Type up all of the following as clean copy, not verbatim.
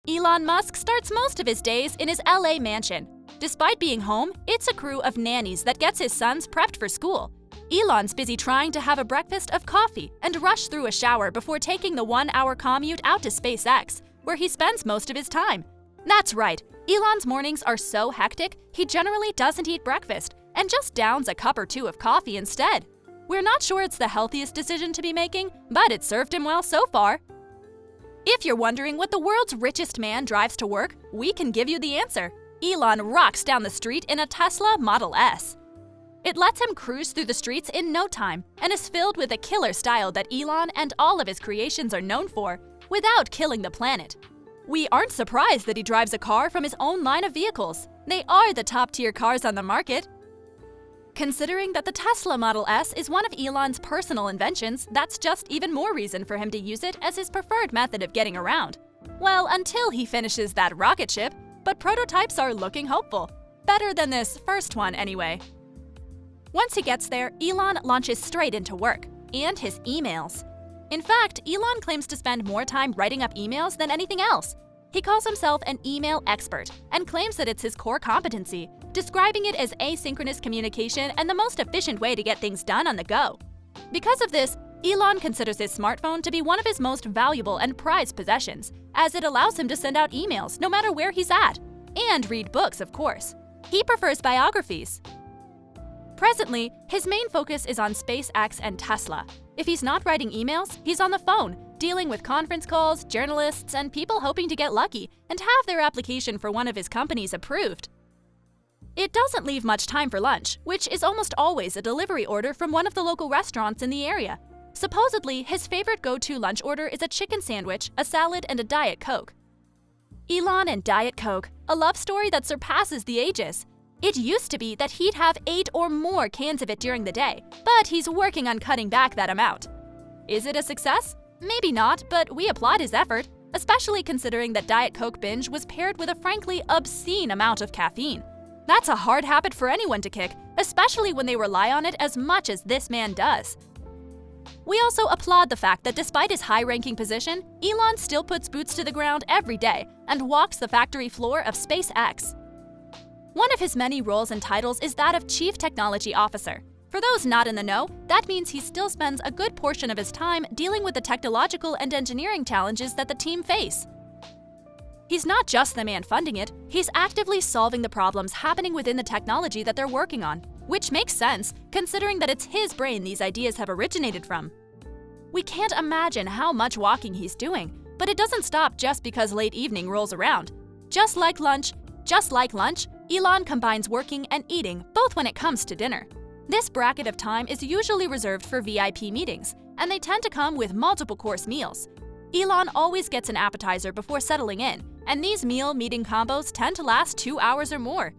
Elon Musk starts most of his days in his LA mansion. Despite being home, it's a crew of nannies that gets his sons prepped for school. Elon's busy trying to have a breakfast of coffee and rush through a shower before taking the 1-hour commute out to SpaceX, where he spends most of his time. That's right, Elon's mornings are so hectic, he generally doesn't eat breakfast and just downs a cup or two of coffee instead. We're not sure it's the healthiest decision to be making, but it served him well so far. If you're wondering what the world's richest man drives to work, we can give you the answer. Elon rocks down the street in a Tesla Model S. It lets him cruise through the streets in no time and is filled with a killer style that Elon and all of his creations are known for, without killing the planet. We aren't surprised that he drives a car from his own line of vehicles. They are the top-tier cars on the market. Considering that the Tesla Model S is one of Elon's personal inventions, that's just even more reason for him to use it as his preferred method of getting around. Well, until he finishes that rocket ship, but prototypes are looking hopeful. Better than this first one, anyway. Once he gets there, Elon launches straight into work and his emails. In fact, Elon claims to spend more time writing up emails than anything else. He calls himself an email expert and claims that it's his core competency, describing it as asynchronous communication and the most efficient way to get things done on the go. Because of this, Elon considers his smartphone to be one of his most valuable and prized possessions, as it allows him to send out emails no matter where he's at, and read books, of course. He prefers biographies. Presently, his main focus is on SpaceX and Tesla. If he's not writing emails, he's on the phone, dealing with conference calls, journalists, and people hoping to get lucky and have their application for one of his companies approved. It doesn't leave much time for lunch, which is almost always a delivery order from one of the local restaurants in the area. Supposedly, his favorite go-to lunch order is a chicken sandwich, a salad, and a Diet Coke. Elon and Diet Coke, a love story that surpasses the ages. It used to be that he'd have 8 or more cans of it during the day, but he's working on cutting back that amount. Is it a success? Maybe not, but we applaud his effort, especially considering that Diet Coke binge was paired with a frankly obscene amount of caffeine. That's a hard habit for anyone to kick, especially when they rely on it as much as this man does. We also applaud the fact that despite his high-ranking position, Elon still puts boots to the ground every day and walks the factory floor of SpaceX. One of his many roles and titles is that of Chief Technology Officer. For those not in the know, that means he still spends a good portion of his time dealing with the technological and engineering challenges that the team face. He's not just the man funding it, he's actively solving the problems happening within the technology that they're working on, which makes sense considering that it's his brain these ideas have originated from. We can't imagine how much walking he's doing, but it doesn't stop just because late evening rolls around. Just like lunch, Elon combines working and eating both when it comes to dinner. This bracket of time is usually reserved for VIP meetings, and they tend to come with multiple course meals. Elon always gets an appetizer before settling in, and these meal-meeting combos tend to last 2 hours or more.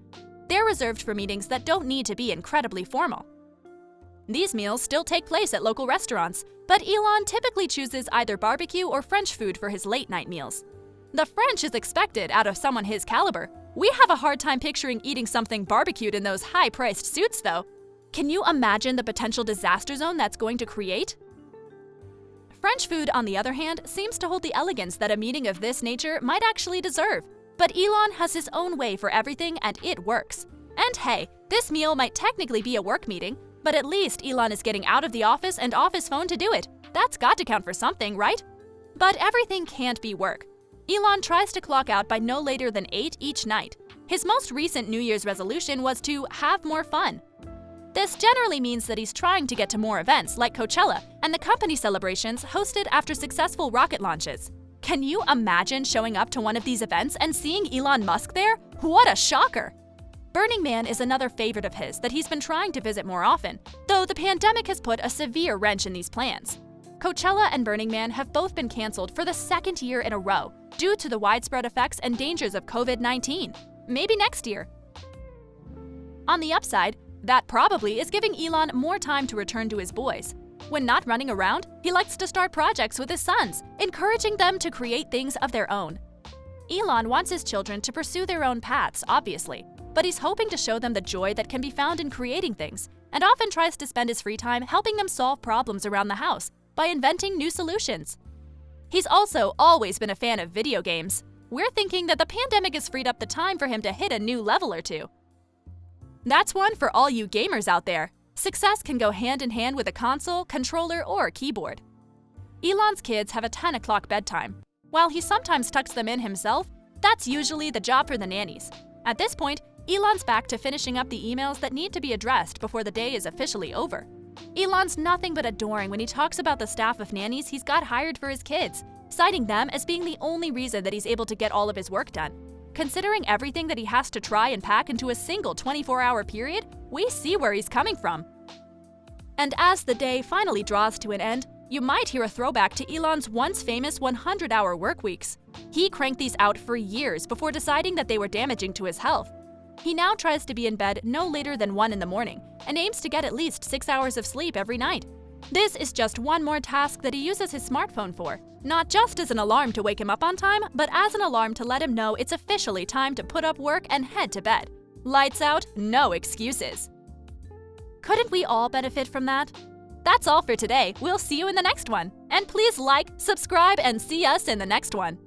They're reserved for meetings that don't need to be incredibly formal. These meals still take place at local restaurants, but Elon typically chooses either barbecue or French food for his late-night meals. The French is expected out of someone his caliber. We have a hard time picturing eating something barbecued in those high-priced suits, though. Can you imagine the potential disaster zone that's going to create? French food, on the other hand, seems to hold the elegance that a meeting of this nature might actually deserve. But Elon has his own way for everything, and it works. And hey, this meal might technically be a work meeting, but at least Elon is getting out of the office and off his phone to do it. That's got to count for something, right? But everything can't be work. Elon tries to clock out by no later than 8 each night. His most recent New Year's resolution was to have more fun. This generally means that he's trying to get to more events like Coachella and the company celebrations hosted after successful rocket launches. Can you imagine showing up to one of these events and seeing Elon Musk there? What a shocker! Burning Man is another favorite of his that he's been trying to visit more often, though the pandemic has put a severe wrench in these plans. Coachella and Burning Man have both been canceled for the 2nd year in a row due to the widespread effects and dangers of COVID-19. Maybe next year. On the upside, that probably is giving Elon more time to return to his boys. When not running around, he likes to start projects with his sons, encouraging them to create things of their own. Elon wants his children to pursue their own paths, obviously, but he's hoping to show them the joy that can be found in creating things, and often tries to spend his free time helping them solve problems around the house by inventing new solutions. He's also always been a fan of video games. we're thinking that the pandemic has freed up the time for him to hit a new level or two. That's one for all you gamers out there. Success can go hand in hand with a console, controller, or keyboard. Elon's kids have a 10 o'clock bedtime. While he sometimes tucks them in himself, that's usually the job for the nannies. At this point, Elon's back to finishing up the emails that need to be addressed before the day is officially over. Elon's nothing but adoring when he talks about the staff of nannies he's got hired for his kids, citing them as being the only reason that he's able to get all of his work done. Considering everything that he has to try and pack into a single 24-hour period, we see where he's coming from. And as the day finally draws to an end, you might hear a throwback to Elon's once famous 100-hour work weeks. He cranked these out for years before deciding that they were damaging to his health. He now tries to be in bed no later than 1 in the morning and aims to get at least 6 hours of sleep every night. This is just one more task that he uses his smartphone for, not just as an alarm to wake him up on time, but as an alarm to let him know it's officially time to put up work and head to bed. Lights out, no excuses. Couldn't we all benefit from that? That's all for today. We'll see you in the next one. And please like, subscribe, and see us in the next one.